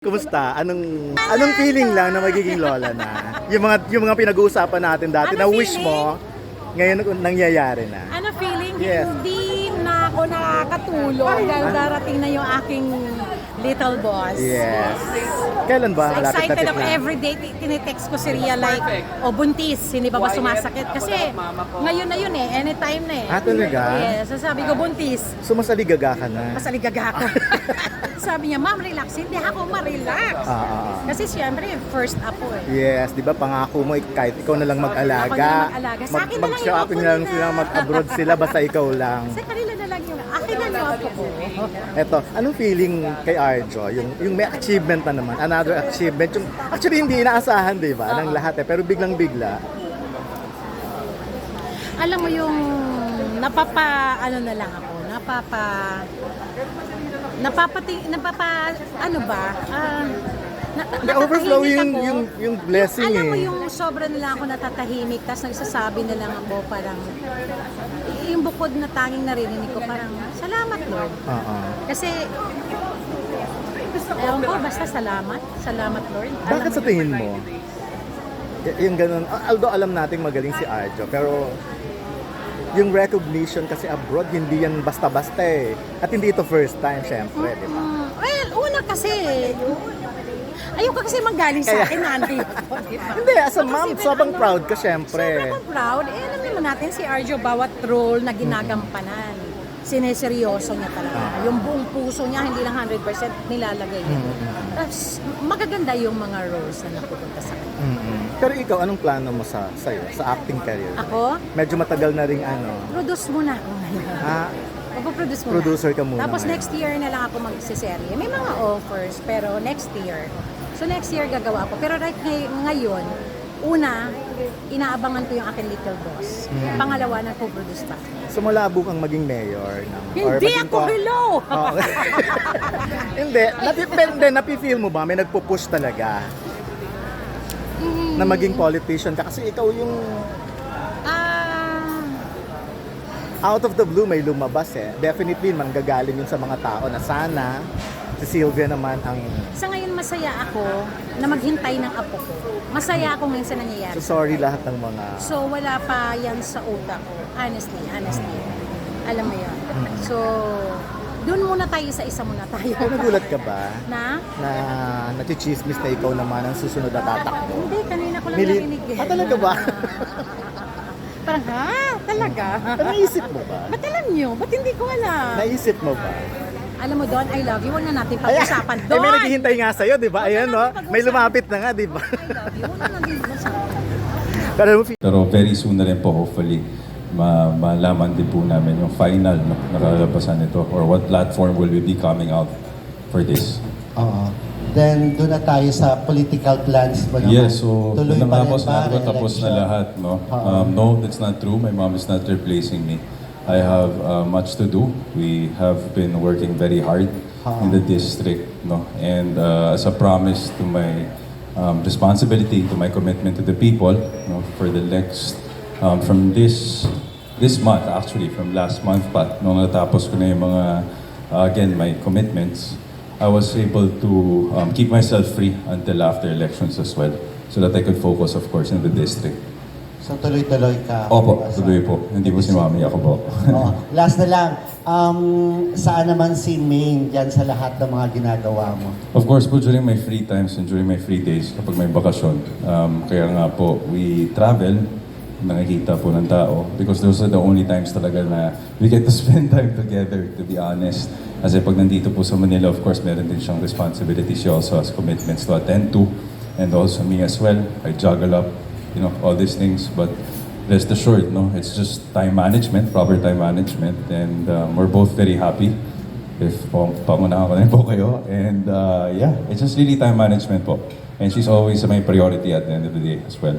Kumusta? Anong feeling lang na magiging lola na? Yung mga pinag-uusapan natin dati na wish mo, ngayon nangyayari na. Ano feeling? Yes. Hindi na ako nakakatulog dahil darating na yung aking little boss. Yes. Kailan ba? So Malapit excited na ako everyday. Tinitext ko si Ria like, buntis, hindi ba sumasakit? Kasi ngayon na yun anytime na talaga? Yes, so sabi ko buntis. So mas aligaga ka na? Mas aligaga ako. Sabi niya, ma'am, relax. Hindi ako ma-relax. Kasi siyempre, first apo Yes, di ba pangako mo kahit ikaw na lang mag-alaga. Ako na lang mag-alaga. Sa akin na lang yung Mag-shopping apo na lang nila. sila, mag-abroad sila, basta ikaw lang. Sa kanila na lang yung akin na yung apo ko. Eto, anong feeling kay Arjo? Yung may achievement na naman, another achievement. Yung, actually, hindi inaasahan, di ba, ng lahat pero biglang-bigla. Alam mo yung Overflow natatahimik yung blessing alam mo yung sobra na lang ako natatahimik, tapos nagsasabi na lang ako parang, yung bukod na tanging narinig ko parang, salamat Lord. Kasi, ewan ko, basta salamat Lord. Bakit sa tingin mo? Yung ganun, although alam nating magaling si Arjo, pero yung recognition kasi abroad, hindi yan basta-basta At hindi ito first time, syempre, di ba? Well, una kasi, ayoko kasi manggaling sa akin, nanay ko, di ba? Hindi, as a mom, sobrang proud ka, syempre. Sobrang akong proud. Alam naman natin si Arjo, bawat role na ginagampanan, sineseryoso niya talaga. Yung buong puso niya, hindi lang 100% nilalagay niya. Tapos, magaganda yung mga roles na napupunta sa kanya. Pero ikaw, anong plano mo sa'yo, sa acting career? Ako? Medyo matagal na ring Produce muna ako ngayon. Magpo-produce muna. Producer ka muna. Tapos ngayon. next year na lang ako magsiserye. May mga offers, pero next year. So next year gagawa ako. Pero right ngayon, una, inaabangan ko yung aking little boss. Pangalawa, nagpo-produce pa. So malabo kang maging mayor? Hindi ako, hello! Hindi, napi-feel mo ba? May nagpo-push talaga na maging politician ka? Kasi ikaw yung out of the blue may lumabas Definitely manggagaling yun sa mga tao na sana si Sylvia naman ang... Sa ngayon, masaya ako na maghintay ng apo ko. Masaya ako ngayon sa nangyayari. So sorry lahat ng mga... So wala pa yan sa utak ko. Honestly. Alam mo yun. So, doon muna tayo sa isa muna tayo. Nagulat ka ba? Na nachichismis na ikaw naman ang susunod na tatakbo? Hindi, kanina ko lang narinig talaga ba? Parang, talaga? Naisip mo ba? Ba't alam nyo? Ba't hindi ko alam? Naisip mo ba? Alam mo, Don, I love you. Huwag na natin pag-usapan, Don. May naghihintay nga sa'yo, di ba? Ayan, no? May lumapit na nga, di ba? I love you. Huwag na natin pag-usapan. Pero very soon na rin po, hopefully, malaman din po namin yung final na kalalabasan nito or what platform will we be coming out for this. Then, doon na tayo sa political plans mo naman. Yes, so Tuloy pa rin ba? tapos na lahat, no? No, that's not true. My mom is not replacing me. I have much to do. We have been working very hard in the district, no? And as a promise to my responsibility, to my commitment to the people, no? For the next, from this month, actually, from last month pa, nung natapos ko na yung mga, again, my commitments, I was able to keep myself free until after elections as well, so that I could focus, of course, in the district. So, tuloy-tuloy ka. Opo, tuloy po. Hindi po si Mami, ako po. Last na lang, saan naman si Maine dyan sa lahat ng mga ginagawa mo? Of course po, during my free times and during my free days, kapag may bakasyon, kaya nga po, we travel, nakikita po ng tao, because those are the only times talaga na we get to spend time together, to be honest. Kasi pag nandito po sa Manila, of course, meron din siyang responsibilities. She also has commitments to attend to, and also me as well. I juggle up, all these things, but rest assured, no, it's just time management, proper time management, and we're both very happy if pangunahan ko na po kayo, and yeah, it's just really time management po, and she's always my priority at the end of the day as well.